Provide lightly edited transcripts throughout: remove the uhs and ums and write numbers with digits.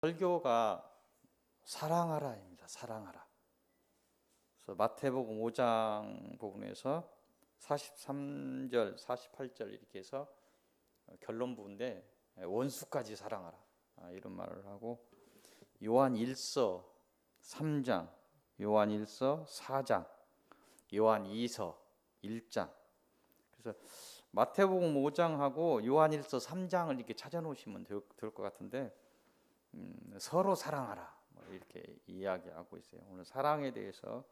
설교가 사랑하라입니다. 사랑하라. 그래서 마태복음 5장 부분에서 43절, 48절 이렇게 해서 결론 부분인데 원수까지 사랑하라 이런 말을 하고, 요한 1서 3장, 요한 1서 4장, 요한 2서 1장. 그래서 마태복음 5장하고 요한 1서 3장을 이렇게 찾아놓으시면 될 것 같은데, 서로 사랑하라 이렇게 이야기하고 있어요. 오늘 사랑에 대해서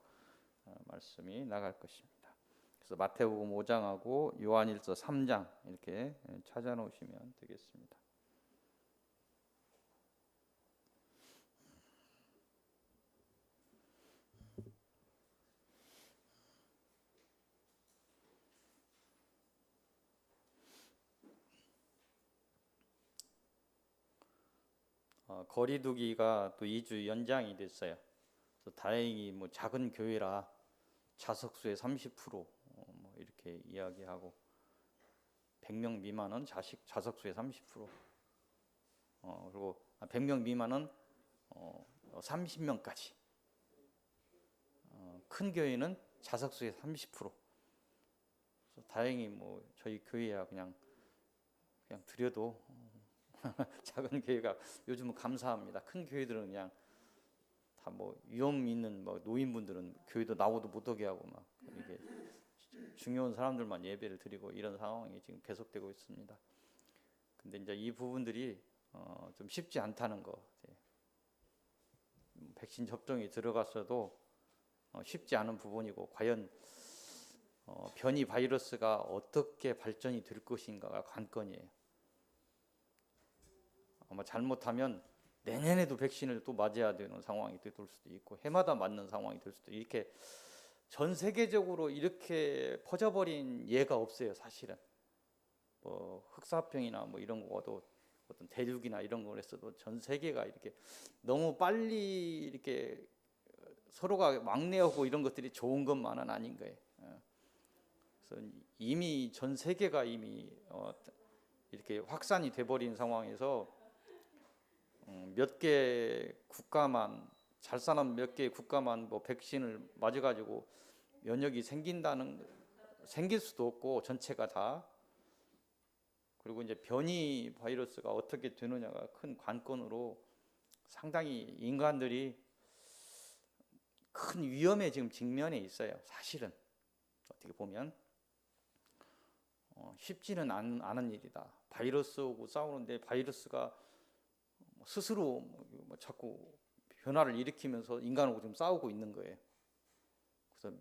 말씀이 나갈 것입니다. 그래서 마태복음 5장하고 요한 1서 3장 이렇게 찾아놓으시면 되겠습니다. 거리두기가 또 2주 연장이 됐어요. 그래서 다행히 뭐 작은 교회라 자석수의 30% 이렇게 이야기하고, 100명 미만은 자석수의 30%, 그리고 100명 미만은 30명까지, 큰 교회는 자석수의 30%. 그래서 다행히 뭐 저희 교회야 그냥 드려도 작은 교회가 요즘은 감사합니다. 큰 교회들은 그냥 다 뭐 위험 있는 뭐 노인분들은 교회도 나오도 못하게 하고 막 이게 중요한 사람들만 예배를 드리고 이런 상황이 지금 계속되고 있습니다. 근데 이제 이 부분들이 좀 쉽지 않다는 거. 백신 접종이 들어갔어도 쉽지 않은 부분이고, 과연 변이 바이러스가 어떻게 발전이 될 것인가가 관건이에요. 아마 잘못하면 내년에도 백신을 또 맞아야 되는 상황이 될 수도 있고, 해마다 맞는 상황이 될 수도 있고, 이렇게 전 세계적으로 이렇게 퍼져버린 예가 없어요. 사실은 뭐 흑사병이나 뭐 이런 거도 어떤 대륙이나 이런 걸 했어도 전 세계가 이렇게 너무 빨리 이렇게 서로가 왕래하고 이런 것들이 좋은 것만은 아닌 거예요. 그래서 이미 전 세계가 이미 이렇게 확산이 돼버린 상황에서 몇 개 국가만, 잘 사는 몇 개 국가만 뭐 백신을 맞아가지고 면역이 생길 수도 없고, 전체가 다. 그리고 이제 변이 바이러스가 어떻게 되느냐가 큰 관건으로 상당히 인간들이 큰 위험에 지금 직면해 있어요. 사실은 어떻게 보면 쉽지는 않은 일이다. 바이러스하고 싸우는데 바이러스가 스스로 뭐 자꾸 변화를 일으키면서 인간하고 좀 싸우고 있는 거예요. 그래서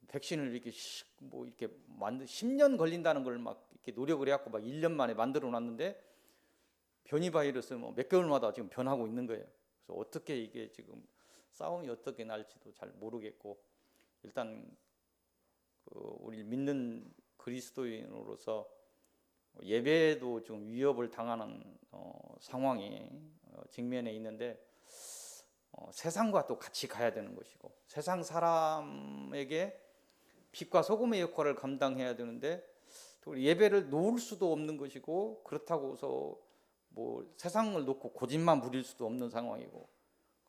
백신을 이렇게 뭐 이렇게 10년 걸린다는 걸 막 이렇게 노력을 해갖고 막 1년 만에 만들어 놨는데, 변이 바이러스 뭐 몇 개월마다 지금 변하고 있는 거예요. 그래서 어떻게 이게 지금 싸움이 어떻게 날지도 잘 모르겠고, 일단 우리 믿는 그리스도인으로서 예배도 좀 위협을 당하는 상황이 직면해 있는데, 세상과 또 같이 가야 되는 것이고, 세상 사람에게 빛과 소금의 역할을 감당해야 되는데, 또 예배를 놓을 수도 없는 것이고, 그렇다고 해서 뭐 세상을 놓고 고집만 부릴 수도 없는 상황이고,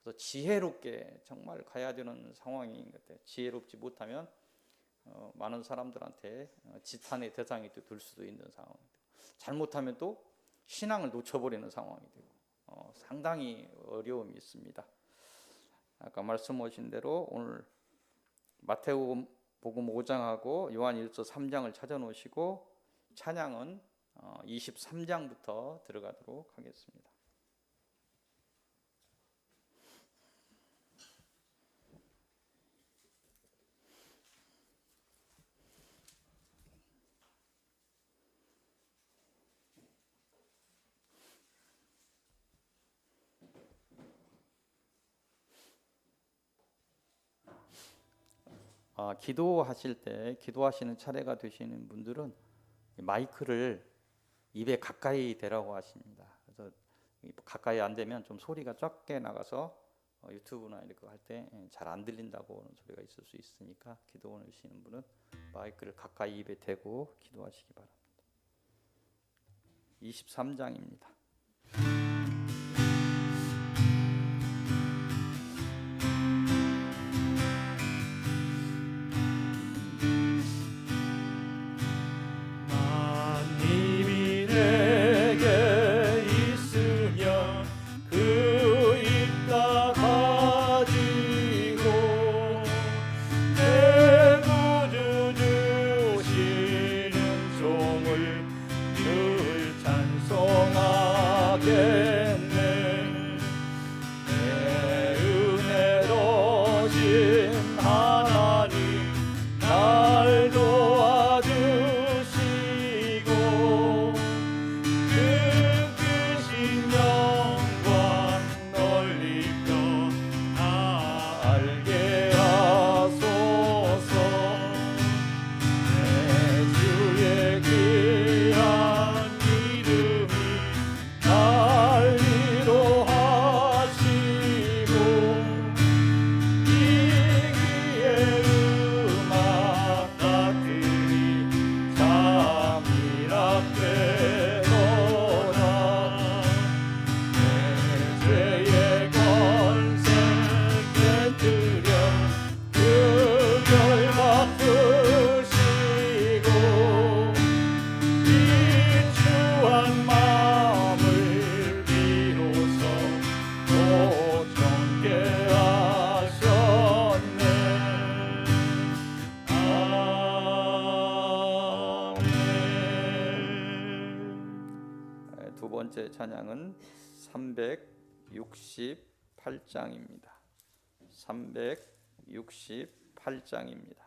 그래서 지혜롭게 정말 가야 되는 상황인 것 같아요. 지혜롭지 못하면 많은 사람들한테 지탄의 대상이 될 수도 있는 상황입니다. 잘못하면 또 신앙을 놓쳐버리는 상황이 되고 상당히 어려움이 있습니다. 아까 말씀하신 대로 오늘 마태복음 5장하고 요한 1서 3장을 찾아놓으시고, 찬양은 23장부터 들어가도록 하겠습니다. 기도하실 때, 기도하시는 차례가 되시는 분들은 마이크를 입에 가까이 대라고 하십니다. 그래서 가까이 안 되면 좀 소리가 적게 나가서 유튜브나 이렇게 할 때 잘 안 들린다고 소리가 있을 수 있으니까, 기도하시는 분은 마이크를 가까이 입에 대고 기도하시기 바랍니다. 23장입니다. 번째 찬양은 368장입니다. 368장입니다.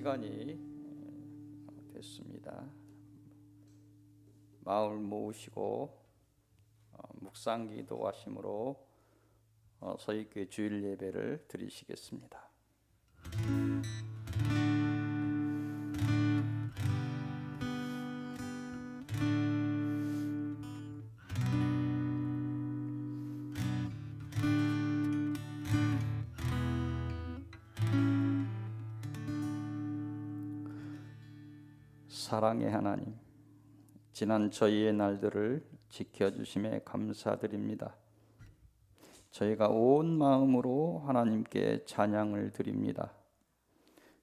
시간이 됐습니다. 마음을 모으시고 묵상 기도하심으로 서희교회 주일 예배를 드리시겠습니다. 사랑의 하나님, 지난 저희의 날들을 지켜주심에 감사드립니다. 저희가 온 마음으로 하나님께 찬양을 드립니다.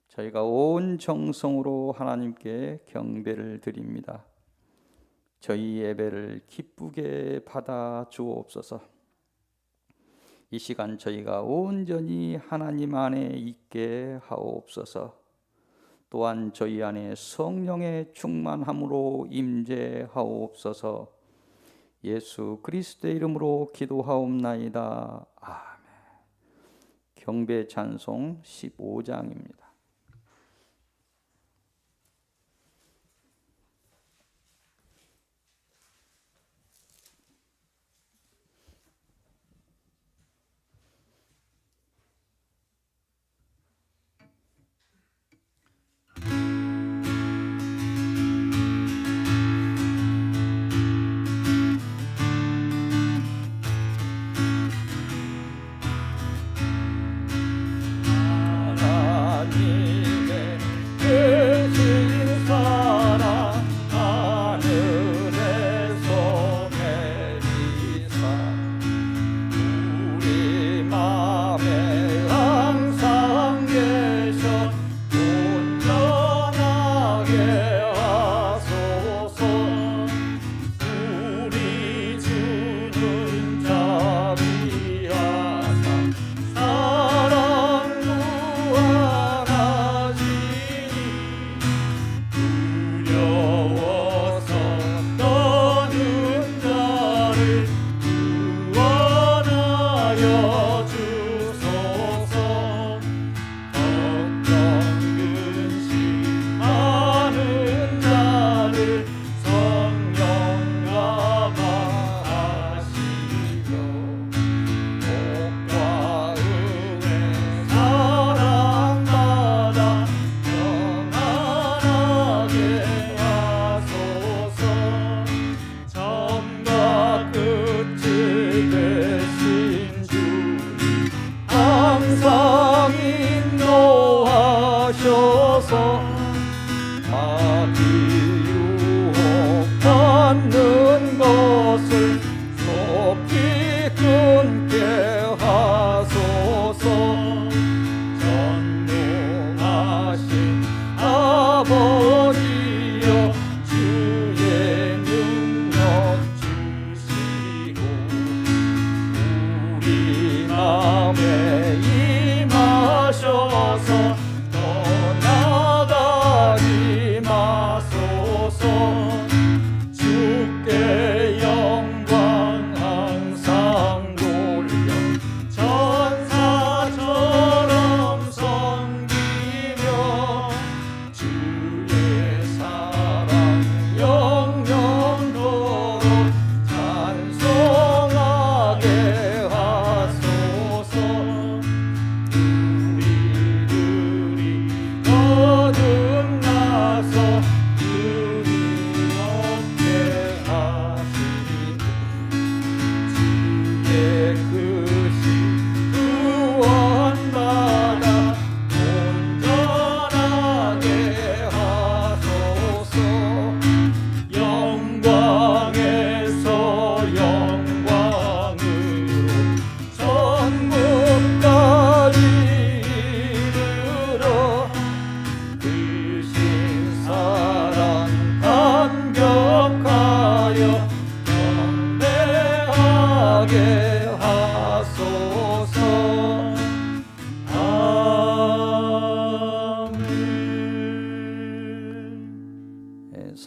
저희가 온 정성으로 하나님께 경배를 드립니다. 저희 예배를 기쁘게 받아 주옵소서. 이 시간 저희가 온전히 하나님 안에 있게 하옵소서. 또한 저희 안에 성령의 충만함으로 임재하옵소서. 예수 그리스도의 이름으로 기도하옵나이다. 아멘. 경배 찬송 15장입니다.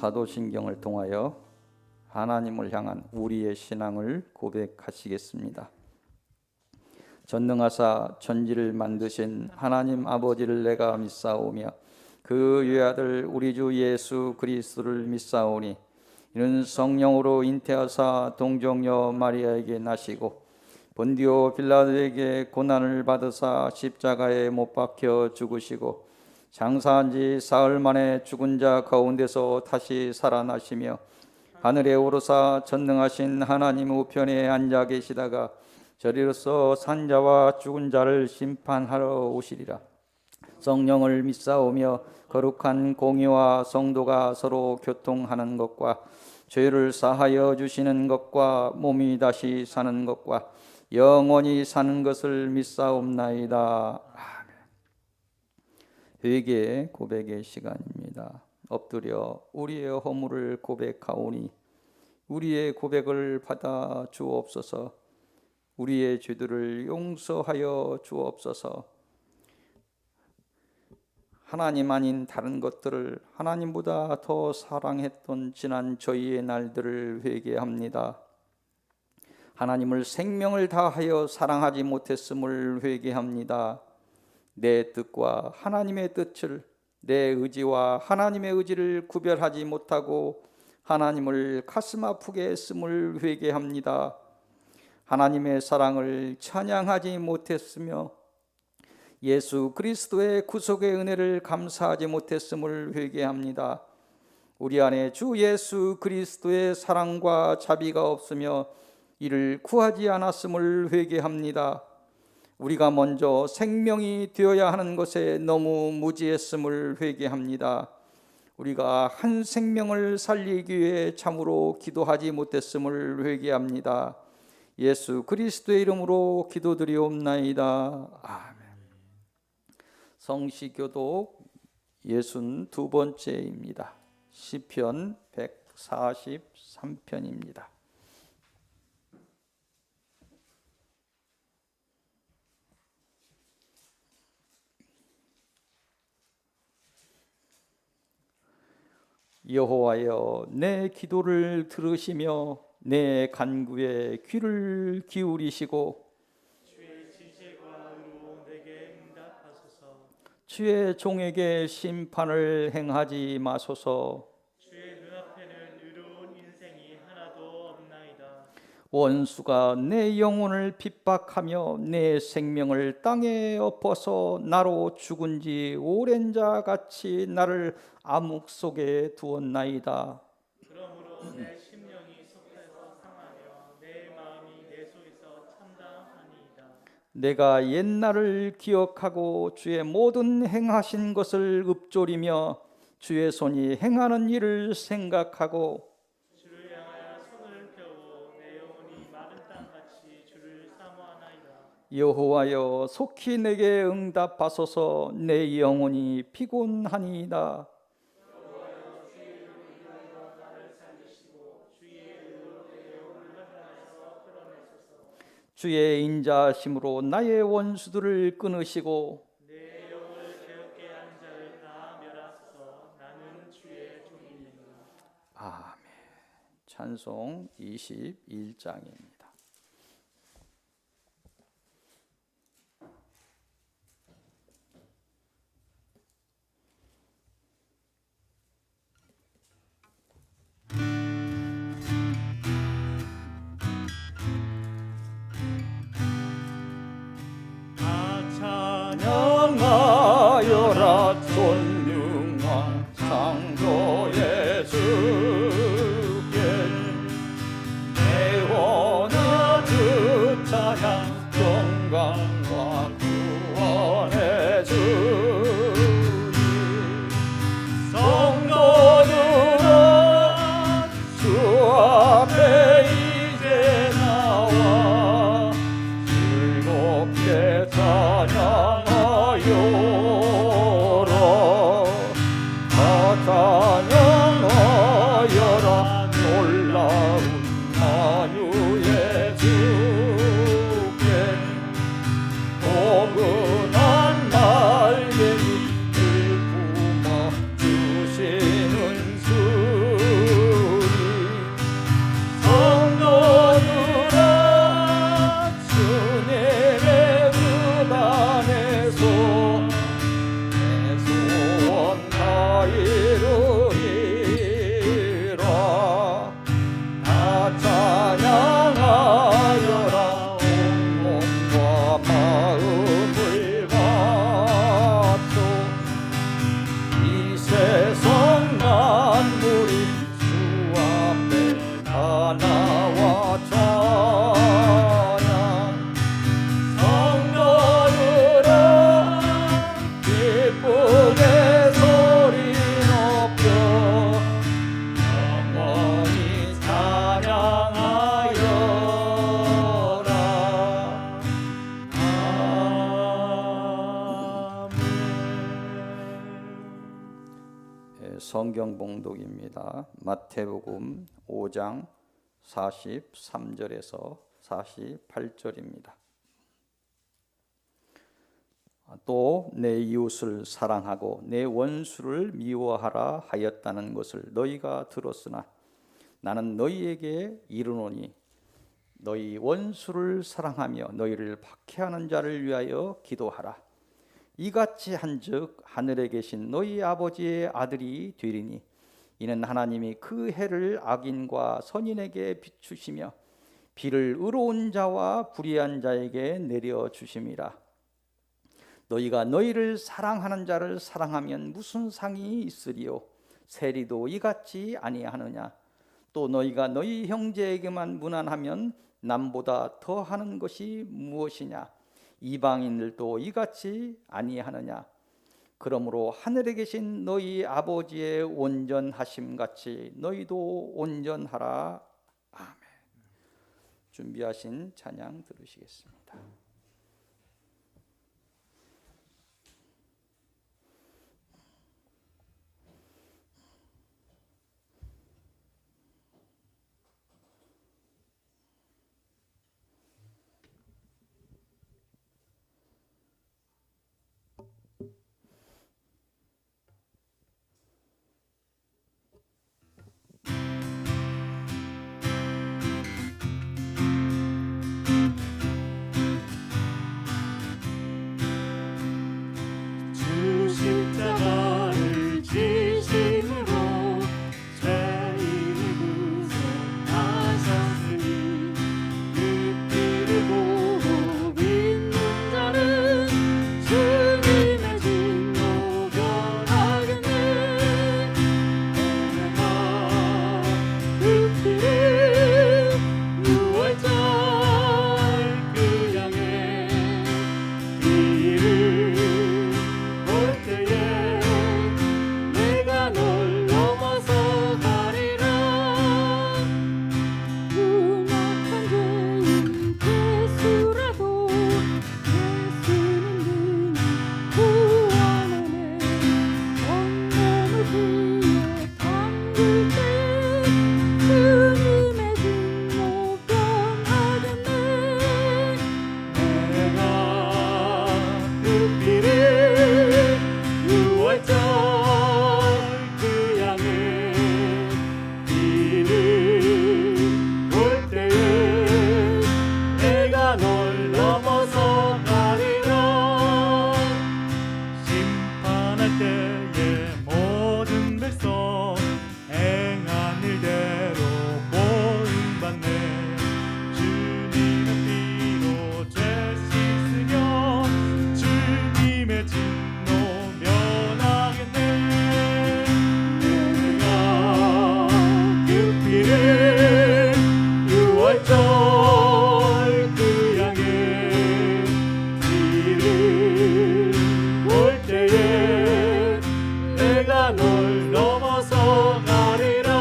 사도신경을 통하여 하나님을 향한 우리의 신앙을 고백하시겠습니다. 전능하사 천지를 만드신 하나님 아버지를 내가 믿사오며 그 외아들 우리 주 예수 그리스도를 믿사오니 이는 성령으로 잉태하사 동정녀 마리아에게 나시고 본디오 빌라도에게 고난을 받으사 십자가에 못 박혀 죽으시고 장사한 지 사흘 만에 죽은 자 가운데서 다시 살아나시며 하늘에 오르사 전능하신 하나님 우편에 앉아 계시다가 저리로서 산자와 죽은 자를 심판하러 오시리라. 성령을 믿사오며 거룩한 공의와 성도가 서로 교통하는 것과 죄를 사하여 주시는 것과 몸이 다시 사는 것과 영원히 사는 것을 믿사옵나이다. 아멘. 회개 고백의 시간입니다. 엎드려 우리의 허물을 고백하오니 우리의 고백을 받아 주옵소서. 우리의 죄들을 용서하여 주옵소서. 하나님 아닌 다른 것들을 하나님보다 더 사랑했던 지난 저희의 날들을 회개합니다. 하나님을 생명을 다하여 사랑하지 못했음을 회개합니다. 내 뜻과 하나님의 뜻을, 내 의지와 하나님의 의지를 구별하지 못하고 하나님을 가슴 아프게 했음을 회개합니다. 하나님의 사랑을 찬양하지 못했으며 예수 그리스도의 구속의 은혜를 감사하지 못했음을 회개합니다. 우리 안에 주 예수 그리스도의 사랑과 자비가 없으며 이를 구하지 않았음을 회개합니다. 우리가 먼저 생명이 되어야 하는 것에 너무 무지했음을 회개합니다. 우리가 한 생명을 살리기 위해 참으로 기도하지 못했음을 회개합니다. 예수 그리스도의 이름으로 기도드리옵나이다. 아멘. 성시교독 62번째입니다. 시편 143편입니다. 여호와여, 내 기도를 들으시며 내 간구에 귀를 기울이시고 주의 종에게 심판을 행하지 마소서. 주의 눈앞에는 의로운 인생이 하나도 없나이다. 원수가 내 영혼을 핍박하며 내 생명을 땅에 엎어서 나로 죽은 지 오랜 자 같이 나를 암흑 속에 두었나이다. 그러므로 내 심령이 속에서 상하며 내 마음이 내 속에서 참담하니이다. 내가 옛날을 기억하고 주의 모든 행하신 것을 읊조리며 주의 손이 행하는 일을 생각하고 주를 향하여 손을 펴고 내 영혼이 마른 땅같이 주를 사모하나이다. 여호와여, 속히 내게 응답하소서. 내 영혼이 피곤하니이다. 주의 인자하심으로 나의 원수들을 끊으시고 내 영혼을 괴롭게 하는 자를 다 멸하소서. 나는 주의 종이니라. 아멘. 찬송 21장입니다. 찬양하여라 존중한 창조의 주께 내 원한 주 찬양 영광과 구원의 주님 성도들아 주 앞에 이제 나와 즐겁게 찬양하여라. 찬양 성경 봉독입니다. 마태복음 5장 43절에서 48절입니다. 또 내 이웃을 사랑하고 내 원수를 미워하라 하였다는 것을 너희가 들었으나 나는 너희에게 이르노니 너희 원수를 사랑하며 너희를 박해하는 자를 위하여 기도하라. 이같이 한즉 하늘에 계신 너희 아버지의 아들이 되리니 이는 하나님이 그 해를 악인과 선인에게 비추시며 비를 의로운 자와 불의한 자에게 내려 주심이라. 너희가 너희를 사랑하는 자를 사랑하면 무슨 상이 있으리요? 세리도 이같이 아니하느냐? 또 너희가 너희 형제에게만 무난하면 남보다 더하는 것이 무엇이냐? 이방인들도 이같이 아니하느냐? 그러므로 하늘에 계신 너희 아버지의 온전하심 같이 너희도 온전하라. 아멘. 준비하신 찬양 들으시겠습니다. 십자가를 지심으로 죄인을 구속하셨으니 그 피를 보고 믿는 자는 주님의 진노 변하겠네. 내가 그 피를 유월절 그 양의 피를 볼 때에 내가 널 넘어서 가리라. 흉악한 죄인 죄수라도 예수는 구원하네. 온몸을 피에 담글 때에 주님의 진노 변하겠네. 내가 그 피를 유월절 그 양의 피를 볼 때에 내가 널 넘어서 가리라. 심판할 때에 모든 백성 행한 일대로 보응받네. 주님의 피로 죄 씻으며 주님의 진노 면하겠네. 내가 그 피를 유월절 그 양의 피를 볼 때에 내가 널 넘어서 가리라.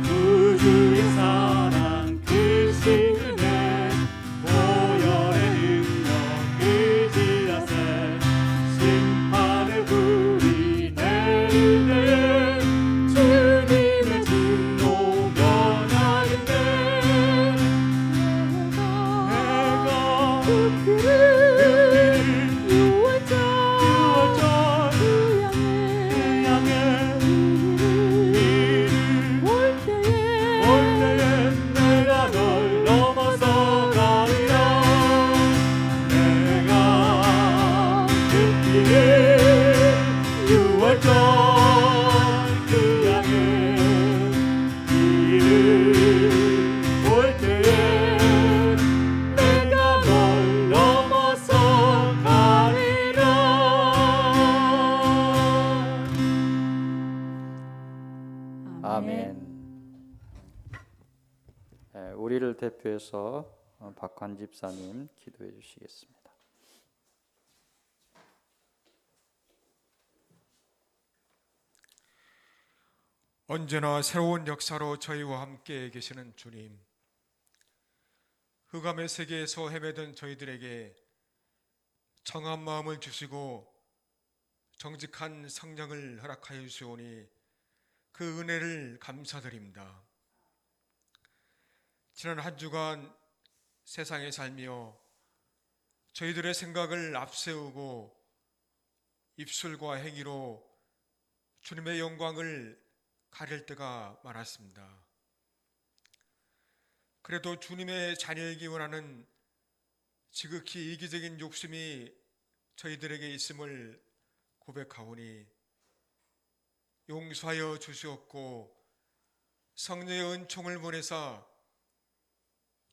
구주의 사랑 크신 은혜 보혈의 능력 그 지라세 심판의 불이 내릴 때에 주님의 진노 변하겠네. 내가 그 피를 유월절 그 양의 피를 볼 때에 내가 널 넘어서 가리라. 내가 그 피를 유월절 그 양의 피를 볼 때에 내가 널 넘어서 가리라. 아멘. 우리를 대표해서 박환 집사님 기도해 주시겠습니다. 언제나 새로운 역사로 저희와 함께 계시는 주님, 흑암의 세계에서 헤매던 저희들에게 정한 마음을 주시고 정직한 성령을 허락하여 주시오니 그 은혜를 감사드립니다. 지난 한 주간 세상에 살며 저희들의 생각을 앞세우고 입술과 행위로 주님의 영광을 가릴 때가 많았습니다. 그래도 주님의 자녀이기 원하는 지극히 이기적인 욕심이 저희들에게 있음을 고백하오니 용서하여 주시옵고 성령의 은총을 보내사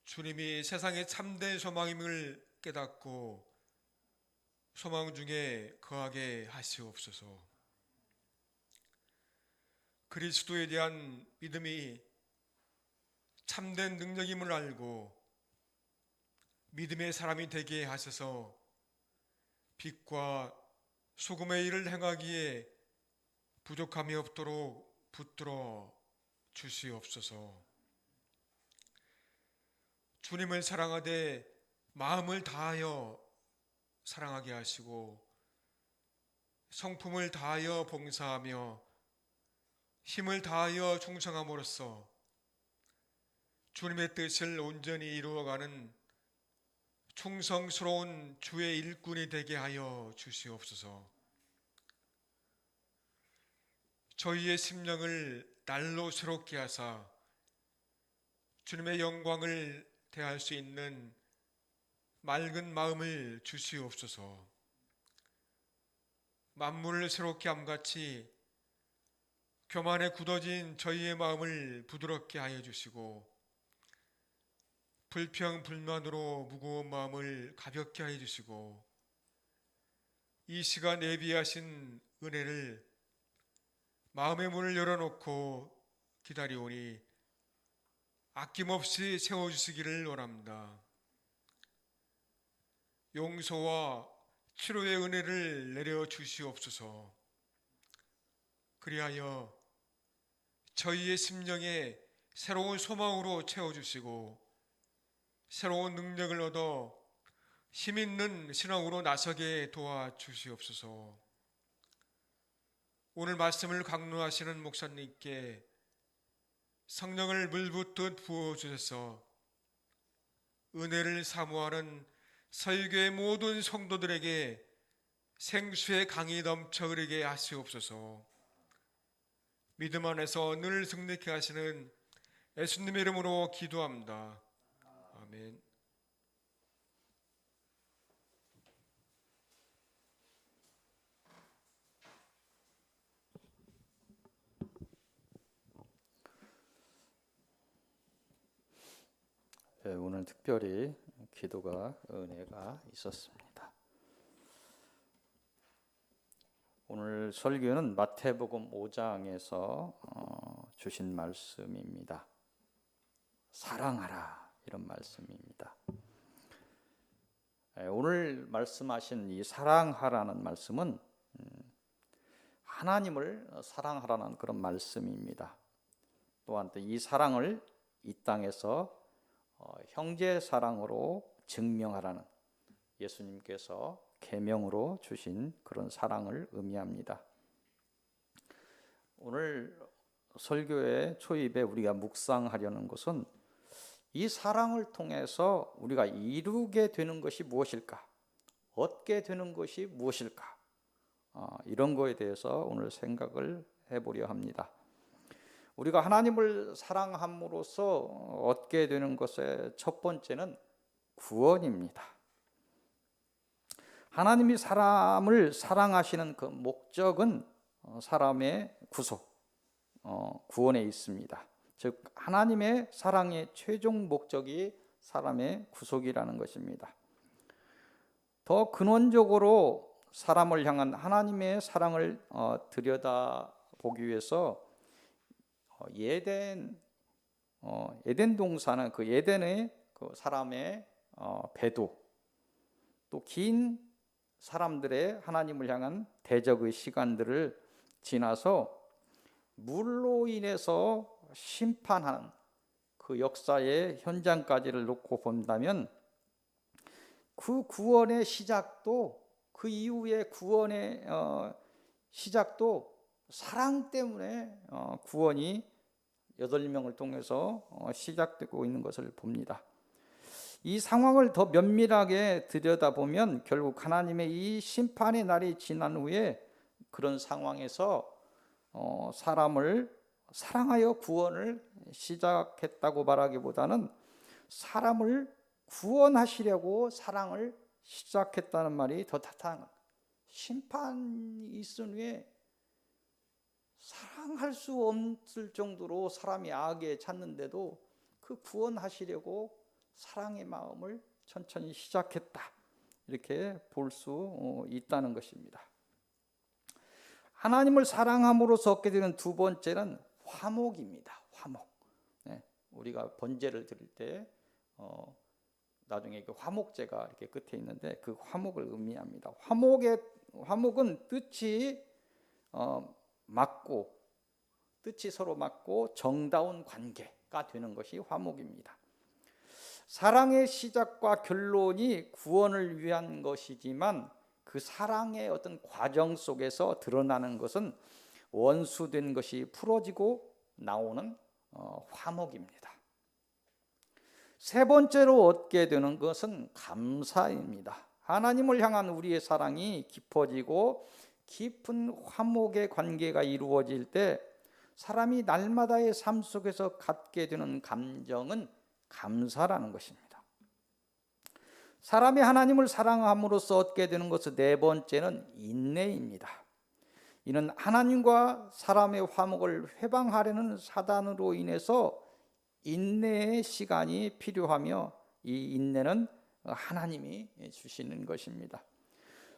주님이 세상의 참된 소망임을 깨닫고 소망 중에 거하게 하시옵소서. 그리스도에 대한 믿음이 참된 능력임을 알고 믿음의 사람이 되게 하셔서 빛과 소금의 일을 행하기에 부족함이 없도록 붙들어 주시옵소서. 주님을 사랑하되 마음을 다하여 사랑하게 하시고 성품을 다하여 봉사하며 힘을 다하여 충성함으로써 주님의 뜻을 온전히 이루어가는 충성스러운 주의 일꾼이 되게 하여 주시옵소서. 저희의 심령을 날로 새롭게 하사 주님의 영광을 대할 수 있는 맑은 마음을 주시옵소서. 만물을 새롭게 함같이 교만에 굳어진 저희의 마음을 부드럽게 하여 주시고 불평 불만으로 무거운 마음을 가볍게 하여 주시고 이 시간 예비하신 은혜를 마음의 문을 열어놓고 기다리오니 아낌없이 채워주시기를 원합니다. 용서와 치료의 은혜를 내려 주시옵소서. 그리하여 저희의 심령에 새로운 소망으로 채워주시고 새로운 능력을 얻어 힘있는 신앙으로 나서게 도와주시옵소서. 오늘 말씀을 강론하시는 목사님께 성령을 물붓듯 부어주셔서 은혜를 사모하는 서유교의 모든 성도들에게 생수의 강이 넘쳐 흐르게 하시옵소서. 믿음 안에서 늘 승리케 하시는 예수님의 이름으로 기도합니다. 아멘. 오늘 특별히 기도가 은혜가 있었습니다. 오늘 설교는 마태복음 5장에서 주신 말씀입니다. 사랑하라, 이런 말씀입니다. 오늘 말씀하신 이 사랑하라는 말씀은 하나님을 사랑하라는 그런 말씀입니다. 또한 이 사랑을 이 땅에서 형제 사랑으로 증명하라는 예수님께서 계명으로 주신 그런 사랑을 의미합니다. 오늘 설교의 초입에 우리가 묵상하려는 것은 이 사랑을 통해서 우리가 이루게 되는 것이 무엇일까? 얻게 되는 것이 무엇일까? 이런 거에 대해서 오늘 생각을 해보려 합니다. 우리가 하나님을 사랑함으로써 얻게 되는 것의 첫 번째는 구원입니다. 하나님이 사람을 사랑하시는 그 목적은 사람의 구속, 구원에 있습니다. 즉 하나님의 사랑의 최종 목적이 사람의 구속이라는 것입니다. 더 근원적으로 사람을 향한 하나님의 사랑을 들여다보기 위해서 에덴 동산은 그 에덴의 그 사람의 배도, 또 긴 사람들의 하나님을 향한 대적의 시간들을 지나서 물로 인해서 심판하는 그 역사의 현장까지를 놓고 본다면 그 구원의 시작도, 그 이후의 구원의 시작도 사랑 때문에 구원이 8명을 통해서 시작되고 있는 것을 봅니다. 이 상황을 더 면밀하게 들여다보면 결국 하나님의 이 심판의 날이 지난 후에 그런 상황에서 사람을 사랑하여 구원을 시작했다고 말하기보다는 사람을 구원하시려고 사랑을 시작했다는 말이 더 타당한, 심판이 있은 후에 사랑할 수 없을 정도로 사람이 악에 찼는데도 그 구원하시려고 사랑의 마음을 천천히 시작했다, 이렇게 볼 수 있다는 것입니다. 하나님을 사랑함으로써 얻게 되는 두 번째는 화목입니다. 화목. 네, 우리가 번제를 드릴 때 나중에 그 화목제가 이렇게 끝에 있는데 그 화목을 의미합니다. 화목은 뜻이 맞고, 뜻이 서로 맞고 정다운 관계가 되는 것이 화목입니다. 사랑의 시작과 결론이 구원을 위한 것이지만 그 사랑의 어떤 과정 속에서 드러나는 것은 원수된 것이 풀어지고 나오는 화목입니다. 세 번째로 얻게 되는 것은 감사입니다. 하나님을 향한 우리의 사랑이 깊어지고 깊은 화목의 관계가 이루어질 때 사람이 날마다의 삶 속에서 갖게 되는 감정은 감사라는 것입니다. 사람이 하나님을 사랑함으로써 얻게 되는 것은 네 번째는 인내입니다. 이는 하나님과 사람의 화목을 회방하려는 사단으로 인해서 인내의 시간이 필요하며 이 인내는 하나님이 주시는 것입니다.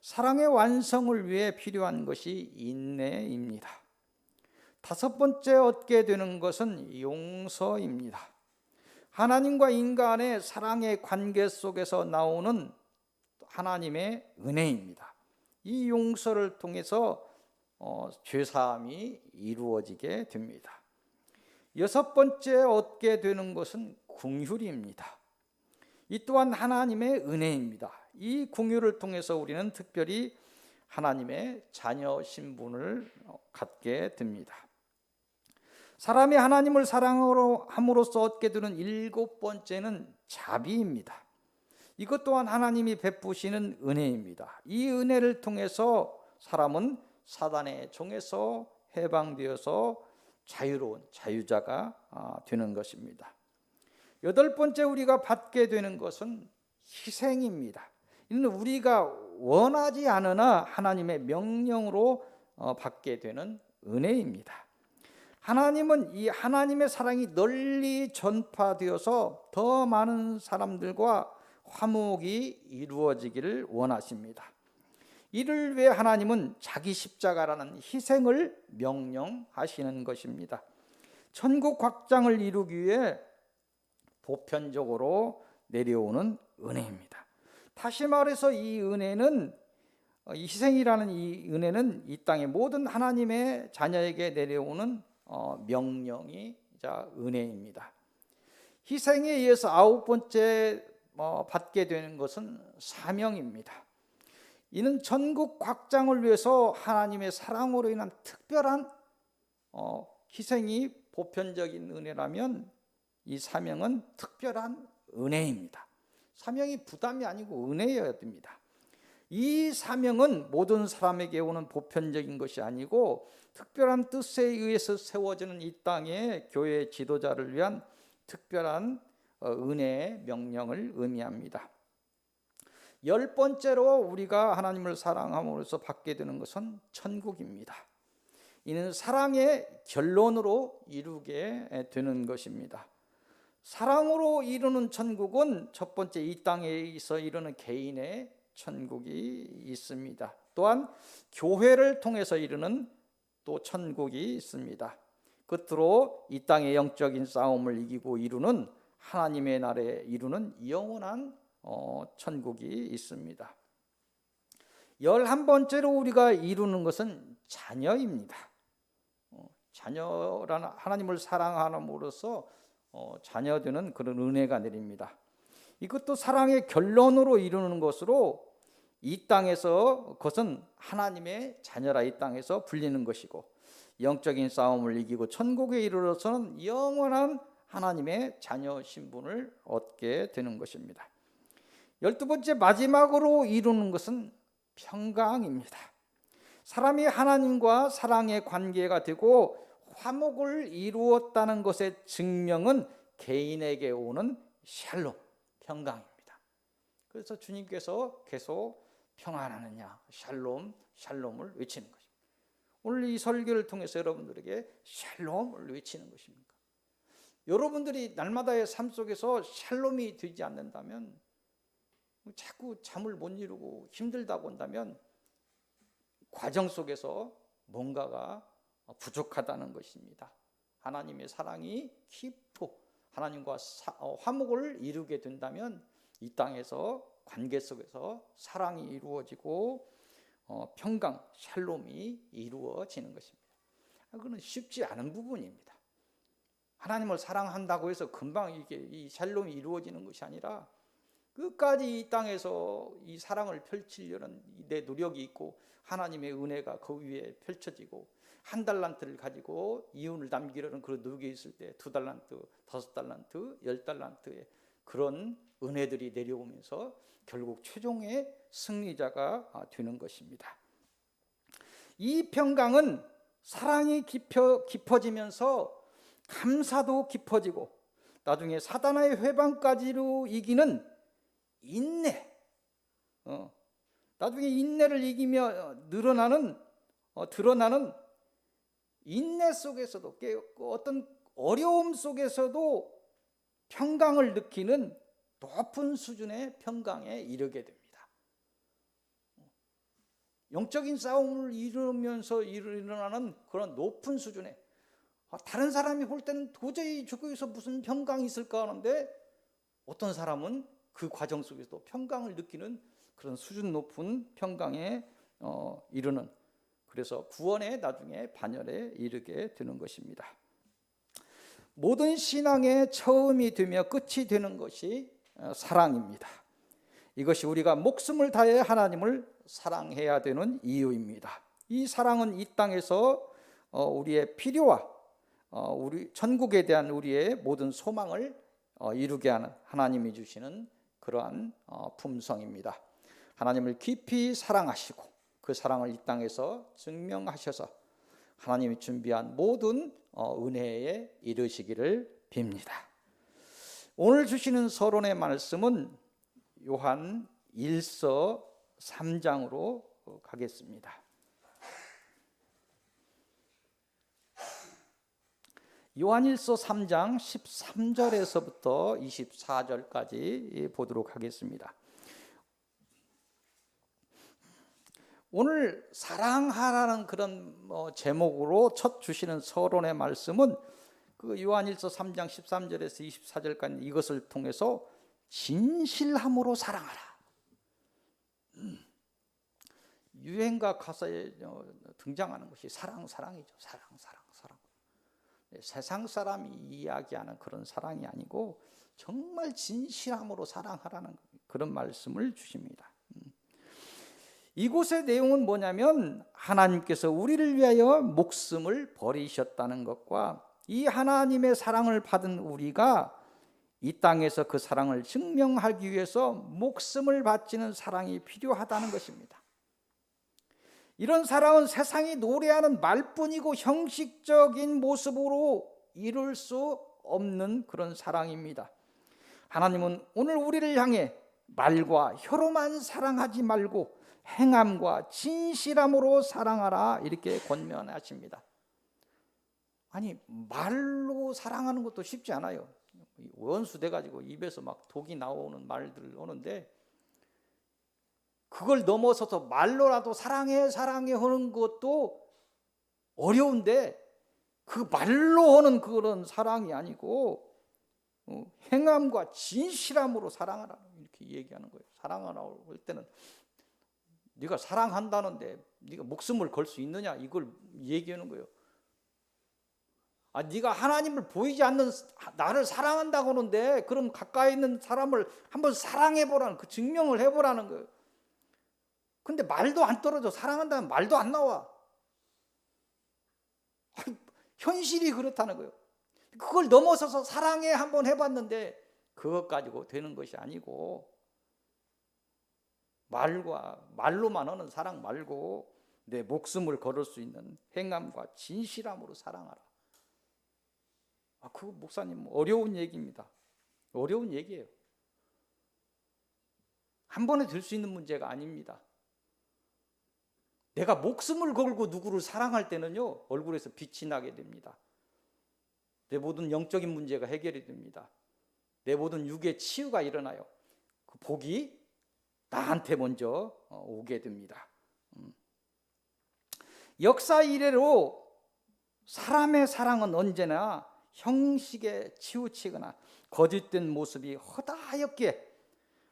사랑의 완성을 위해 필요한 것이 인내입니다. 다섯 번째 얻게 되는 것은 용서입니다. 하나님과 인간의 사랑의 관계 속에서 나오는 하나님의 은혜입니다. 이 용서를 통해서 죄사함이 이루어지게 됩니다. 여섯 번째 얻게 되는 것은 긍휼입니다. 이 또한 하나님의 은혜입니다. 이 긍휼을 통해서 우리는 특별히 하나님의 자녀 신분을 갖게 됩니다. 사람이 하나님을 사랑함으로써 얻게 되는 일곱 번째는 자비입니다. 이것 또한 하나님이 베푸시는 은혜입니다. 이 은혜를 통해서 사람은 사단의 종에서 해방되어서 자유로운 자유자가 되는 것입니다. 여덟 번째 우리가 받게 되는 것은 희생입니다. 이는 우리가 원하지 않으나 하나님의 명령으로 받게 되는 은혜입니다. 하나님은 이 하나님의 사랑이 널리 전파되어서 더 많은 사람들과 화목이 이루어지기를 원하십니다. 이를 위해 하나님은 자기 십자가라는 희생을 명령하시는 것입니다. 천국 확장을 이루기 위해 보편적으로 내려오는 은혜입니다. 다시 말해서 이 은혜는, 이 희생이라는 이 은혜는 이 땅의 모든 하나님의 자녀에게 내려오는 명령이자 은혜입니다. 희생에 의해서 아홉 번째 받게 되는 것은 사명입니다. 이는 전국 확장을 위해서 하나님의 사랑으로 인한 특별한 희생이 보편적인 은혜라면 이 사명은 특별한 은혜입니다. 사명이 부담이 아니고 은혜여야 됩니다. 이 사명은 모든 사람에게 오는 보편적인 것이 아니고 특별한 뜻에 의해서 세워지는 이 땅의 교회 지도자를 위한 특별한 은혜의 명령을 의미합니다. 열 번째로 우리가 하나님을 사랑함으로써 받게 되는 것은 천국입니다. 이는 사랑의 결론으로 이루게 되는 것입니다. 사랑으로 이루는 천국은 첫 번째 이 땅에서 이루는 개인의 천국이 있습니다. 또한 교회를 통해서 이루는 또 천국이 있습니다. 끝으로 이 땅의 영적인 싸움을 이기고 이루는 하나님의 나라에 이루는 영원한 천국이 있습니다. 11번째로 우리가 이루는 것은 자녀입니다. 자녀라는 하나님을 사랑함으로써 자녀되는 그런 은혜가 내립니다. 이것도 사랑의 결론으로 이루는 것으로 이 땅에서 그것은 하나님의 자녀라 이 땅에서 불리는 것이고, 영적인 싸움을 이기고 천국에 이르러서는 영원한 하나님의 자녀 신분을 얻게 되는 것입니다. 12번째 마지막으로 이루는 것은 평강입니다. 사람이 하나님과 사랑의 관계가 되고 화목을 이루었다는 것의 증명은 개인에게 오는 샬롬, 평강입니다. 그래서 주님께서 계속 평안하느냐, 샬롬, 샬롬을 외치는 것입니다. 오늘 이 설교를 통해서 여러분들에게 샬롬을 외치는 것입니까? 여러분들이 날마다의 삶 속에서 샬롬이 되지 않는다면, 자꾸 잠을 못 이루고 힘들다고 한다면 과정 속에서 뭔가가 부족하다는 것입니다. 하나님의 사랑이 깊고 하나님과 화목을 이루게 된다면 이 땅에서 관계 속에서 사랑이 이루어지고 평강, 샬롬이 이루어지는 것입니다. 그건 쉽지 않은 부분입니다. 하나님을 사랑한다고 해서 금방 이게 이 샬롬이 이루어지는 것이 아니라 끝까지 이 땅에서 이 사랑을 펼치려는 내 노력이 있고 하나님의 은혜가 그 위에 펼쳐지고, 한 달란트를 가지고 이윤을 남기려는 그런 노력이 있을 때 2달란트, 5달란트, 10달란트의 그런 은혜들이 내려오면서 결국 최종의 승리자가 되는 것입니다. 이 평강은 사랑이 깊어지면서 감사도 깊어지고 나중에 사단의 회방까지로 이기는 인내, 나중에 인내를 이기며 드러나는 인내 속에서도, 어떤 어려움 속에서도 평강을 느끼는 높은 수준의 평강에 이르게 됩니다. 영적인 싸움을 이루면서 일어나는 그런 높은 수준의, 다른 사람이 볼 때는 도저히 저기서 무슨 평강이 있을까 하는데 어떤 사람은 그 과정 속에서도 평강을 느끼는 그런 수준 높은 평강에 이르는, 그래서 구원의 나중에 반열에 이르게 되는 것입니다. 모든 신앙의 처음이 되며 끝이 되는 것이 사랑입니다. 이것이 우리가 목숨을 다해 하나님을 사랑해야 되는 이유입니다. 이 사랑은 이 땅에서 우리의 필요와 우리 천국에 대한 우리의 모든 소망을 이루게 하는 하나님이 주시는 그러한 품성입니다. 하나님을 깊이 사랑하시고 그 사랑을 이 땅에서 증명하셔서 하나님이 준비한 모든 은혜에 이르시기를 빕니다. 오늘 주시는 서론의 말씀은 요한 1서 3장으로 가겠습니다. 요한일서 3장 13절에서부터 24절까지 보도록 하겠습니다. 오늘 사랑하라는 그런 제목으로 첫 주시는 서론의 말씀은 그 요한일서 3장 13절에서 24절까지 이것을 통해서 진실함으로 사랑하라. 유행가 가사에 등장하는 것이 사랑이죠. 사랑. 세상 사람이 이야기하는 그런 사랑이 아니고 정말 진실함으로 사랑하라는 그런 말씀을 주십니다. 이곳의 내용은 뭐냐면 하나님께서 우리를 위하여 목숨을 버리셨다는 것과 이 하나님의 사랑을 받은 우리가 이 땅에서 그 사랑을 증명하기 위해서 목숨을 바치는 사랑이 필요하다는 것입니다. 이런 사랑은 세상이 노래하는 말뿐이고 형식적인 모습으로 이룰 수 없는 그런 사랑입니다. 하나님은 오늘 우리를 향해 말과 혀로만 사랑하지 말고 행함과 진실함으로 사랑하라 이렇게 권면하십니다. 아니 말로 사랑하는 것도 쉽지 않아요. 원수 돼가지고 입에서 막 독이 나오는 말들 오는데 그걸 넘어서서 말로라도 사랑해 하는 것도 어려운데 그 말로 하는 그런 사랑이 아니고 행함과 진실함으로 사랑하라 이렇게 얘기하는 거예요. 사랑하라고 할 때는 네가 사랑한다는데 네가 목숨을 걸 수 있느냐 이걸 얘기하는 거예요. 네가 하나님을 보이지 않는 나를 사랑한다고 하는데 그럼 가까이 있는 사람을 한번 사랑해보라는 그 증명을 해보라는 거예요. 근데 말도 안 떨어져. 사랑한다면 말도 안 나와. 현실이 그렇다는 거예요. 그걸 넘어서서 사랑해 한번 해봤는데 그것 가지고 되는 것이 아니고, 말로만 하는 사랑 말고 내 목숨을 걸을 수 있는 행함과 진실함으로 사랑하라. 그거 목사님 어려운 얘기입니다. 어려운 얘기예요. 한 번에 될 수 있는 문제가 아닙니다. 내가 목숨을 걸고 누구를 사랑할 때는요, 얼굴에서 빛이 나게 됩니다. 내 모든 영적인 문제가 해결이 됩니다. 내 모든 육의 치유가 일어나요. 그 복이 나한테 먼저 오게 됩니다. 역사 이래로 사람의 사랑은 언제나 형식에 치우치거나 거짓된 모습이 허다하였기에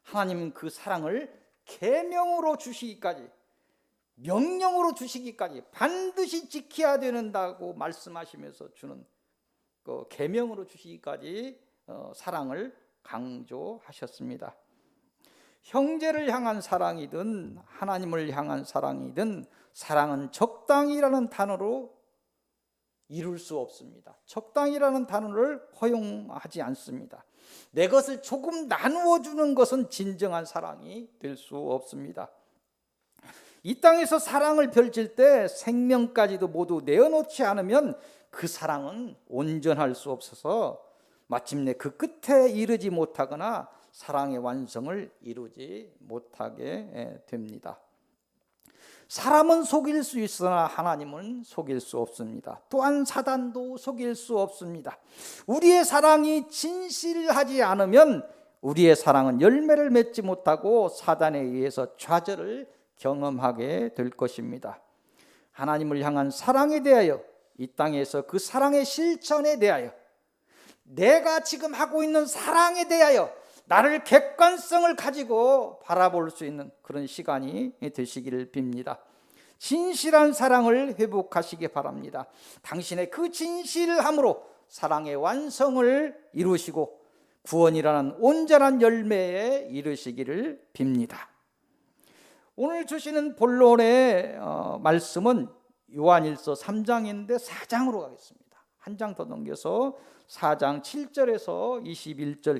하나님은 그 사랑을 계명으로 주시기까지, 명령으로 주시기까지 반드시 지켜야 된다고 말씀하시면서 주는 그 계명으로 주시기까지 사랑을 강조하셨습니다. 형제를 향한 사랑이든 하나님을 향한 사랑이든 사랑은 적당이라는 단어로 이룰 수 없습니다. 적당이라는 단어를 허용하지 않습니다. 내 것을 조금 나누어 주는 것은 진정한 사랑이 될 수 없습니다. 이 땅에서 사랑을 펼칠 때 생명까지도 모두 내어놓지 않으면 그 사랑은 온전할 수 없어서 마침내 그 끝에 이르지 못하거나 사랑의 완성을 이루지 못하게 됩니다. 사람은 속일 수 있으나 하나님은 속일 수 없습니다. 또한 사단도 속일 수 없습니다. 우리의 사랑이 진실하지 않으면 우리의 사랑은 열매를 맺지 못하고 사단에 의해서 좌절을 경험하게 될 것입니다. 하나님을 향한 사랑에 대하여, 이 땅에서 그 사랑의 실천에 대하여, 내가 지금 하고 있는 사랑에 대하여 나를 객관성을 가지고 바라볼 수 있는 그런 시간이 되시기를 빕니다. 진실한 사랑을 회복하시기 바랍니다. 당신의 그 진실함으로 사랑의 완성을 이루시고 구원이라는 온전한 열매에 이르시기를 빕니다. 오늘 주시는 본론의 말씀은 요한일서 3장인데 4장으로 가겠습니다. 한 장 더 넘겨서 4장 7절에서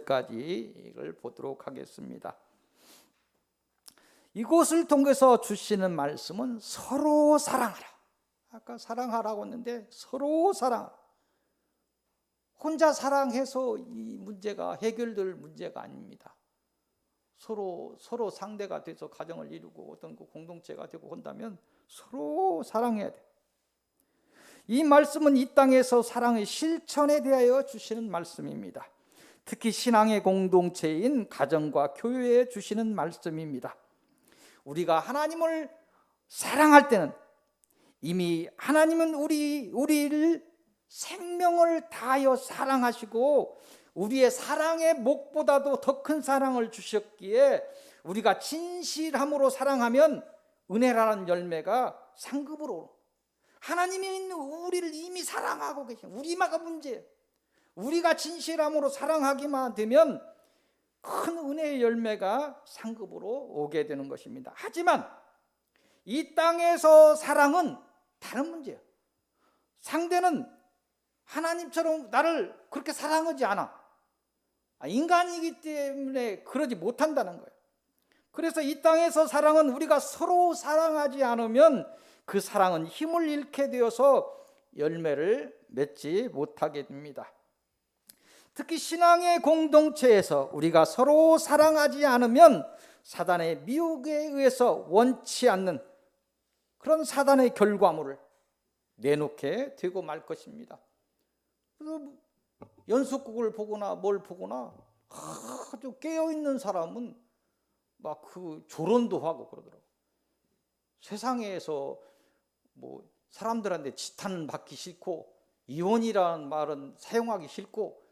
21절까지를 보도록 하겠습니다. 이곳을 통해서 주시는 말씀은 서로 사랑하라. 아까 사랑하라고 했는데 서로 사랑하라. 혼자 사랑해서 이 문제가 해결될 문제가 아닙니다. 서로 상대가 돼서 가정을 이루고 어떤 그 공동체가 되고 한다면 서로 사랑해야 돼. 이 말씀은 이 땅에서 사랑의 실천에 대하여 주시는 말씀입니다. 특히 신앙의 공동체인 가정과 교회에 주시는 말씀입니다. 우리가 하나님을 사랑할 때는 이미 하나님은 우리를 생명을 다하여 사랑하시고 우리의 사랑의 목보다도 더 큰 사랑을 주셨기에 우리가 진실함으로 사랑하면 은혜라는 열매가 상급으로, 하나님이 우리를 이미 사랑하고 계신, 우리마가 문제예요. 우리가 진실함으로 사랑하기만 되면 큰 은혜의 열매가 상급으로 오게 되는 것입니다. 하지만 이 땅에서 사랑은 다른 문제예요. 상대는 하나님처럼 나를 그렇게 사랑하지 않아. 인간이기 때문에 그러지 못한다는 거예요. 그래서 이 땅에서 사랑은 우리가 서로 사랑하지 않으면 그 사랑은 힘을 잃게 되어서 열매를 맺지 못하게 됩니다. 특히 신앙의 공동체에서 우리가 서로 사랑하지 않으면 사단의 미혹에 의해서 원치 않는 그런 사단의 결과물을 내놓게 되고 말 것입니다. 그래서 연속극을 보거나 뭘 보거나 아주 깨어있는 사람은 막 그 조론도 하고 그러더라고요. 세상에서 뭐 사람들한테 지탄 받기 싫고 이혼이라는 말은 사용하기 싫고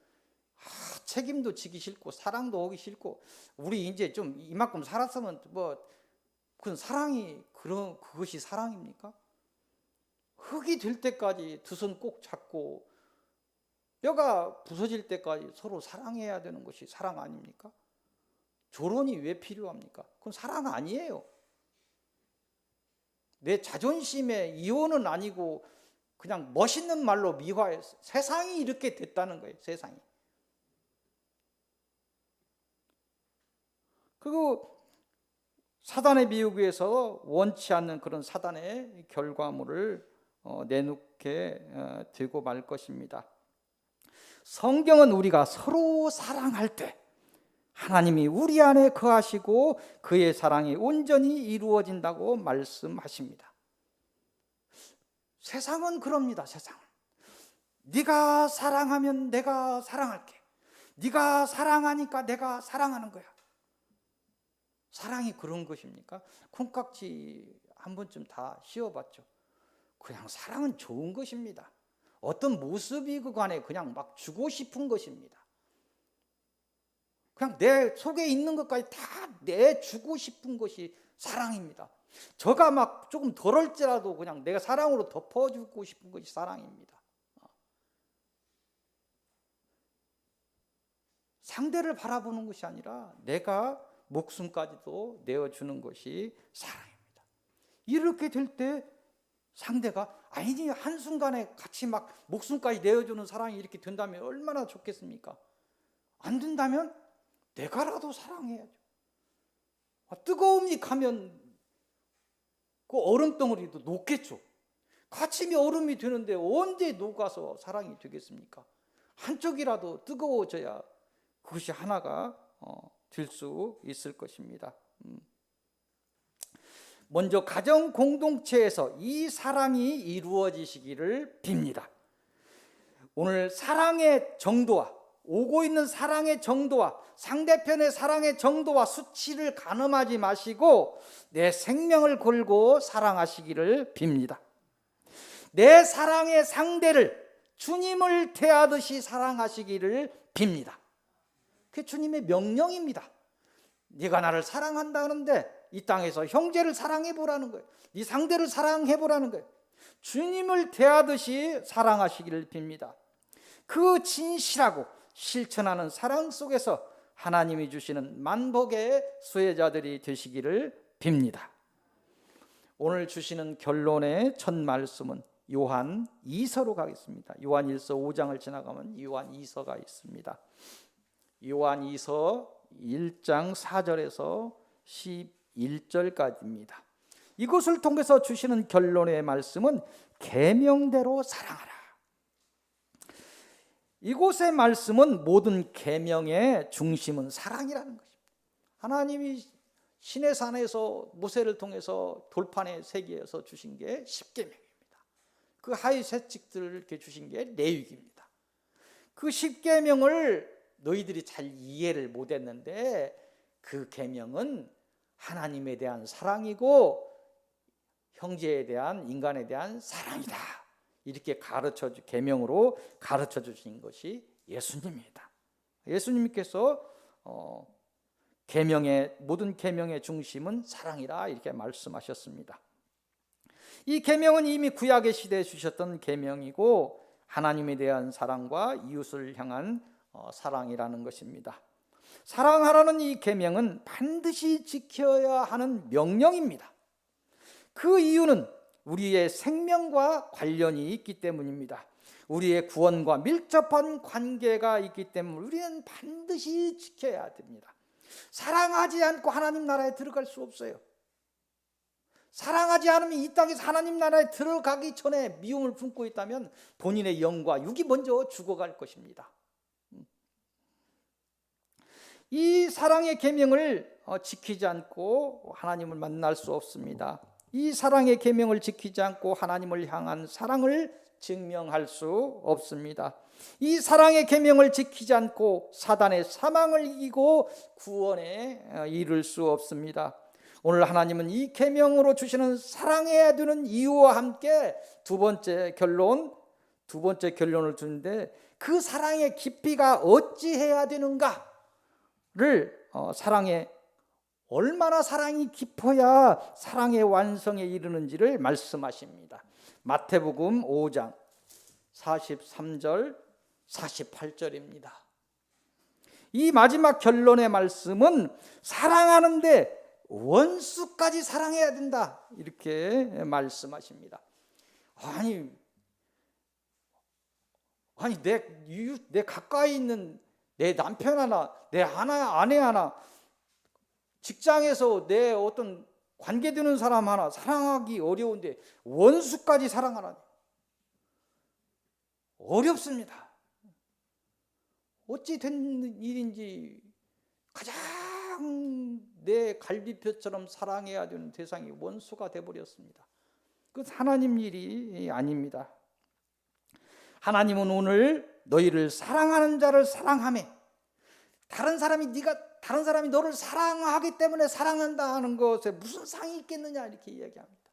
책임도 지기 싫고 사랑도 하기 싫고 우리 이제 좀 이만큼 살았으면 뭐 그건 사랑이 그것이 사랑입니까? 흙이 될 때까지 두 손 꼭 잡고 뼈가 부서질 때까지 서로 사랑해야 되는 것이 사랑 아닙니까? 조론이 왜 필요합니까? 그건 사랑 아니에요. 내 자존심의 이혼은 아니고 그냥 멋있는 말로 미화해. 세상이 이렇게 됐다는 거예요. 세상이. 그리고 사단의 미혹에서 원치 않는 그런 사단의 결과물을 내놓게 되고 말 것입니다. 성경은 우리가 서로 사랑할 때 하나님이 우리 안에 거하시고 그의 사랑이 온전히 이루어진다고 말씀하십니다. 세상은 그럽니다. 세상은 네가 사랑하면 내가 사랑할게. 네가 사랑하니까 내가 사랑하는 거야. 사랑이 그런 것입니까? 콩깍지 한 번쯤 다 씌워봤죠. 그냥 사랑은 좋은 것입니다. 어떤 모습이 그간에 그냥 막 주고 싶은 것입니다. 그냥 내 속에 있는 것까지 다 내주고 싶은 것이 사랑입니다. 저가 막 조금 덜할지라도 그냥 내가 사랑으로 덮어주고 싶은 것이 사랑입니다. 상대를 바라보는 것이 아니라 내가 목숨까지도 내어주는 것이 사랑입니다. 이렇게 될 때 상대가 아니지 한순간에 같이 막 목숨까지 내어주는 사랑이 이렇게 된다면 얼마나 좋겠습니까? 안 된다면 내가라도 사랑해야죠. 뜨거움이 가면 그 얼음덩어리도 녹겠죠. 같이 얼음이 되는데 언제 녹아서 사랑이 되겠습니까? 한쪽이라도 뜨거워져야 그것이 하나가 될 수 있을 것입니다. 먼저 가정 공동체에서 이 사랑이 이루어지시기를 빕니다. 오늘 사랑의 정도와 오고 있는 사랑의 정도와 상대편의 사랑의 정도와 수치를 가늠하지 마시고 내 생명을 걸고 사랑하시기를 빕니다. 내 사랑의 상대를 주님을 대하듯이 사랑하시기를 빕니다. 그게 주님의 명령입니다. 네가 나를 사랑한다는데 이 땅에서 형제를 사랑해 보라는 거예요. 네 상대를 사랑해 보라는 거예요. 주님을 대하듯이 사랑하시기를 빕니다. 그 진실하고 실천하는 사랑 속에서 하나님이 주시는 만복의 수혜자들이 되시기를 빕니다. 오늘 주시는 결론의 첫 말씀은 요한 2서로 가겠습니다. 요한 1서 5장을 지나가면 요한 2서가 있습니다. 요한 2서 1장 4절에서 11절까지입니다. 이것을 통해서 주시는 결론의 말씀은 계명대로 사랑하라. 이곳의 말씀은 모든 계명의 중심은 사랑이라는 것입니다. 하나님이 신의 산에서 모세를 통해서 돌판의 세계에서 주신 게 십계명입니다. 그 하위 세칙들을 이렇게 주신 게 레위기입니다. 그 십계명을 너희들이 잘 이해를 못했는데 그 계명은 하나님에 대한 사랑이고 형제에 대한 인간에 대한 사랑이다. 이렇게 계명으로 가르쳐 주신 것이 예수님입니다. 예수님께서 모든 계명의 중심은 사랑이라 이렇게 말씀하셨습니다. 이 계명은 이미 구약의 시대에 주셨던 계명이고 하나님에 대한 사랑과 이웃을 향한 사랑이라는 것입니다. 사랑하라는 이 계명은 반드시 지켜야 하는 명령입니다. 그 이유는 우리의 생명과 관련이 있기 때문입니다. 우리의 구원과 밀접한 관계가 있기 때문에 우리는 반드시 지켜야 됩니다. 사랑하지 않고 하나님 나라에 들어갈 수 없어요. 사랑하지 않으면 이 땅에서 하나님 나라에 들어가기 전에 미움을 품고 있다면 본인의 영과 육이 먼저 죽어갈 것입니다. 이 사랑의 계명을 지키지 않고 하나님을 만날 수 없습니다. 이 사랑의 계명을 지키지 않고 하나님을 향한 사랑을 증명할 수 없습니다. 이 사랑의 계명을 지키지 않고 사단의 사망을 이기고 구원에 이를 수 없습니다. 오늘 하나님은 이 계명으로 주시는 사랑해야 되는 이유와 함께 두 번째 결론을 주는데 그 사랑의 깊이가 어찌해야 되는가를 얼마나 사랑이 깊어야 사랑의 완성에 이르는지를 말씀하십니다. 마태복음 5장 43절 48절입니다. 이 마지막 결론의 말씀은 사랑하는데 원수까지 사랑해야 된다, 이렇게 말씀하십니다. 아니 내 가까이 있는 내 남편 하나, 내 아내 하나, 직장에서 내 어떤 관계되는 사람 하나 사랑하기 어려운데 원수까지 사랑하라. 어렵습니다. 어찌 된 일인지 가장 내 갈비뼈처럼 사랑해야 되는 대상이 원수가 되어버렸습니다. 그 하나님 일이 아닙니다. 하나님은 오늘 너희를 사랑하는 자를 사랑하며, 다른 사람이 너를 사랑하기 때문에 사랑한다 하는 것에 무슨 상이 있겠느냐, 이렇게 이야기합니다.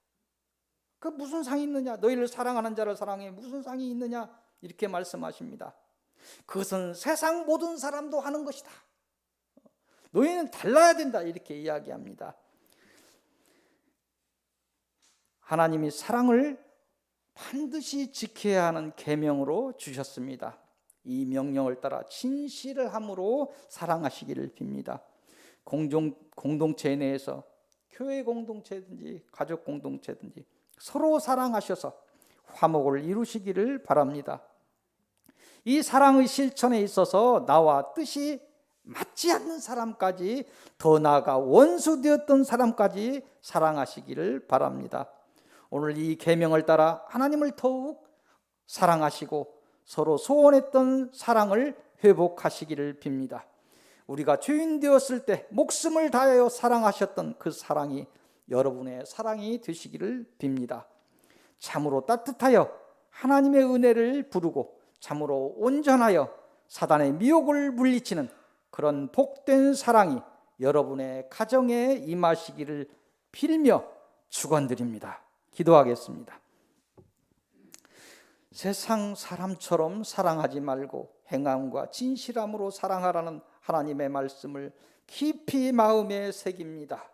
그 무슨 상이 있느냐, 너희를 사랑하는 자를 사랑해 무슨 상이 있느냐, 이렇게 말씀하십니다. 그것은 세상 모든 사람도 하는 것이다. 너희는 달라야 된다, 이렇게 이야기합니다. 하나님이 사랑을 반드시 지켜야 하는 계명으로 주셨습니다. 이 명령을 따라 진실을 함으로 사랑하시기를 빕니다. 공동체 내에서 교회 공동체든지 가족 공동체든지 서로 사랑하셔서 화목을 이루시기를 바랍니다. 이 사랑의 실천에 있어서 나와 뜻이 맞지 않는 사람까지, 더 나아가 원수 되었던 사람까지 사랑하시기를 바랍니다. 오늘 이 계명을 따라 하나님을 더욱 사랑하시고 서로 소원했던 사랑을 회복하시기를 빕니다. 우리가 죄인 되었을 때 목숨을 다하여 사랑하셨던 그 사랑이 여러분의 사랑이 되시기를 빕니다. 참으로 따뜻하여 하나님의 은혜를 부르고 참으로 온전하여 사단의 미혹을 물리치는 그런 복된 사랑이 여러분의 가정에 임하시기를 빌며 축원드립니다. 기도하겠습니다. 세상 사람처럼 사랑하지 말고 행함과 진실함으로 사랑하라는 하나님의 말씀을 깊이 마음에 새깁니다.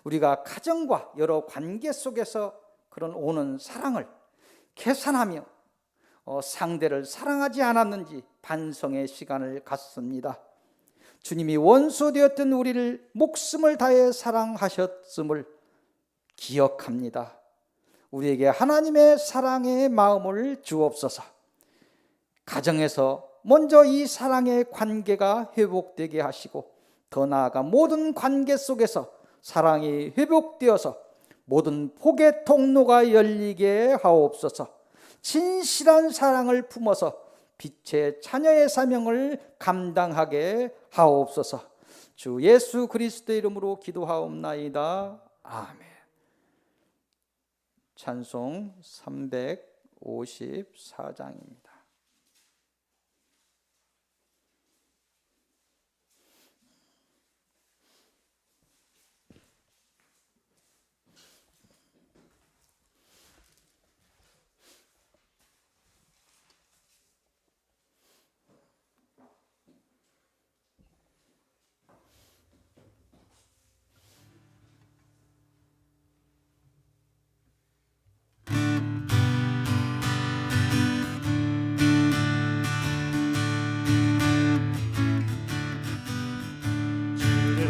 우리가 가정과 여러 관계 속에서 그런 오는 사랑을 계산하며 상대를 사랑하지 않았는지 반성의 시간을 갖습니다. 주님이 원수 되었던 우리를 목숨을 다해 사랑하셨음을 기억합니다. 우리에게 하나님의 사랑의 마음을 주옵소서. 가정에서 먼저 이 사랑의 관계가 회복되게 하시고, 더 나아가 모든 관계 속에서 사랑이 회복되어서 모든 복의 통로가 열리게 하옵소서. 진실한 사랑을 품어서 빛의 자녀의 사명을 감당하게 하옵소서. 주 예수 그리스도의 이름으로 기도하옵나이다. 아멘. 찬송 354장입니다.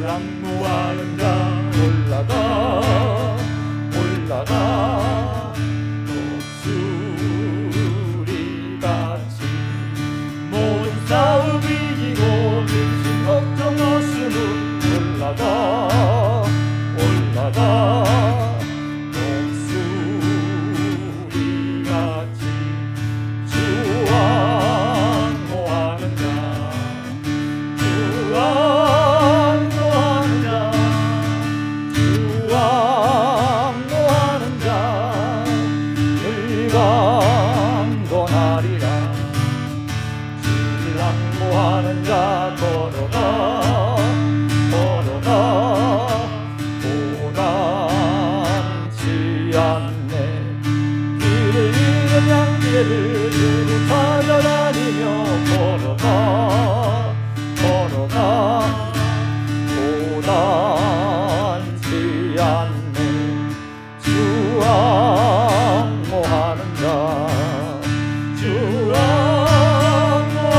악무하는 자 올라가 독수리같이 모든 싸움 이기고 근심 걱정 없음은 올라가 독수리같이 주 앙호하는 자 하는 자 걸어가 고단치 않네. 길을 잃은 양들을 두루 찾아다니며 걸어가 고단치 않네. 주 앙호하는 자 주 앙호하는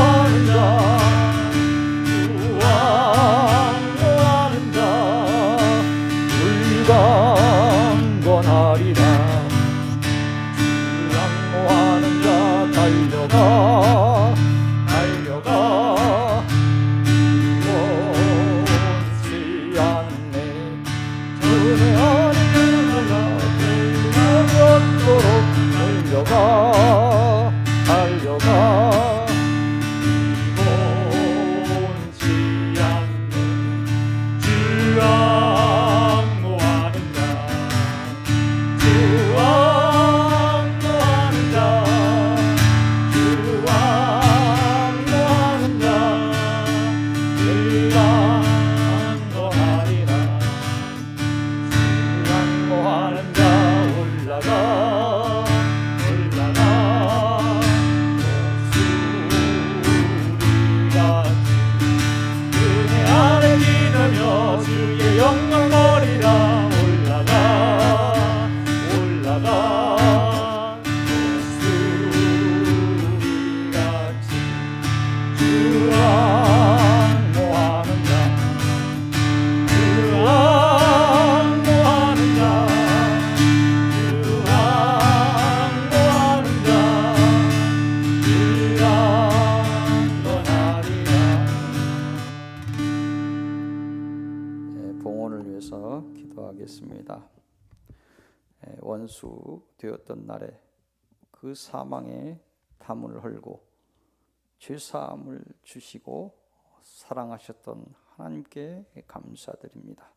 기도하겠습니다. 원수 되었던 날에 그 사망의 담을 헐고 죄사함을 주시고 사랑하셨던 하나님께 감사드립니다.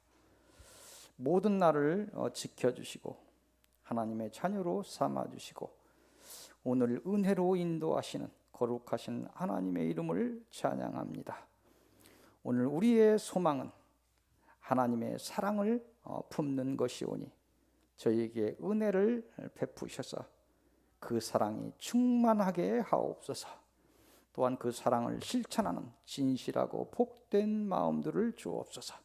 모든 날을 지켜주시고 하나님의 자녀로 삼아주시고 오늘 은혜로 인도하시는 거룩하신 하나님의 이름을 찬양합니다. 오늘 우리의 소망은 하나님의 사랑을 품는 것이오니 저희에게 은혜를 베푸셔서 그 사랑이 충만하게 하옵소서. 또한 그 사랑을 실천하는 진실하고 복된 마음들을 주옵소서.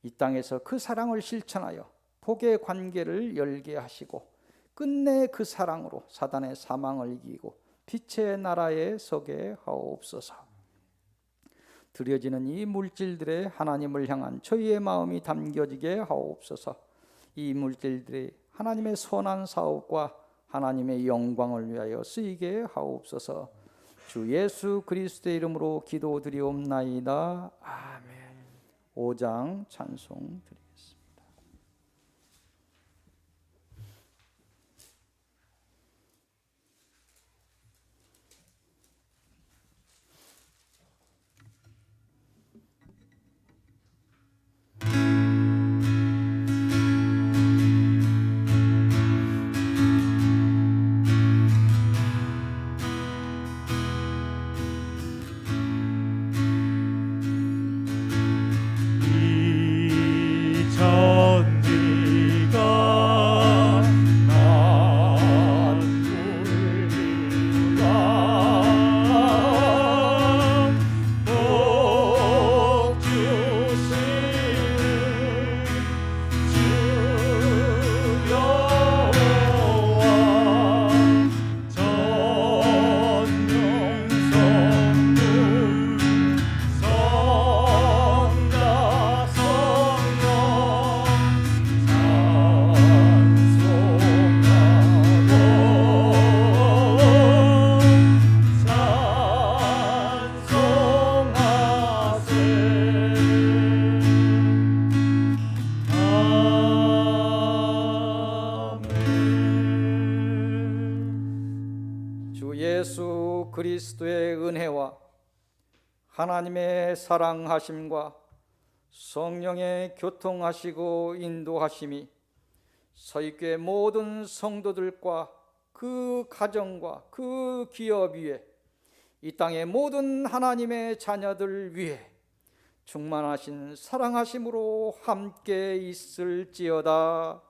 이 땅에서 그 사랑을 실천하여 복의 관계를 열게 하시고 끝내 그 사랑으로 사단의 사망을 이기고 빛의 나라에 서게 하옵소서. 드려지는 이 물질들에 하나님을 향한 저희의 마음이 담겨지게 하옵소서. 이 물질들이 하나님의 선한 사업과 하나님의 영광을 위하여 쓰이게 하옵소서. 주 예수 그리스도의 이름으로 기도드리옵나이다. 아멘. 5장 찬송 드리겠습니다. 예수 그리스도의 은혜와 하나님의 사랑하심과 성령의 교통하시고 인도하심이 서익교회 모든 성도들과 그 가정과 그 기업 위에 이 땅의 모든 하나님의 자녀들 위에 충만하신 사랑하심으로 함께 있을지어다.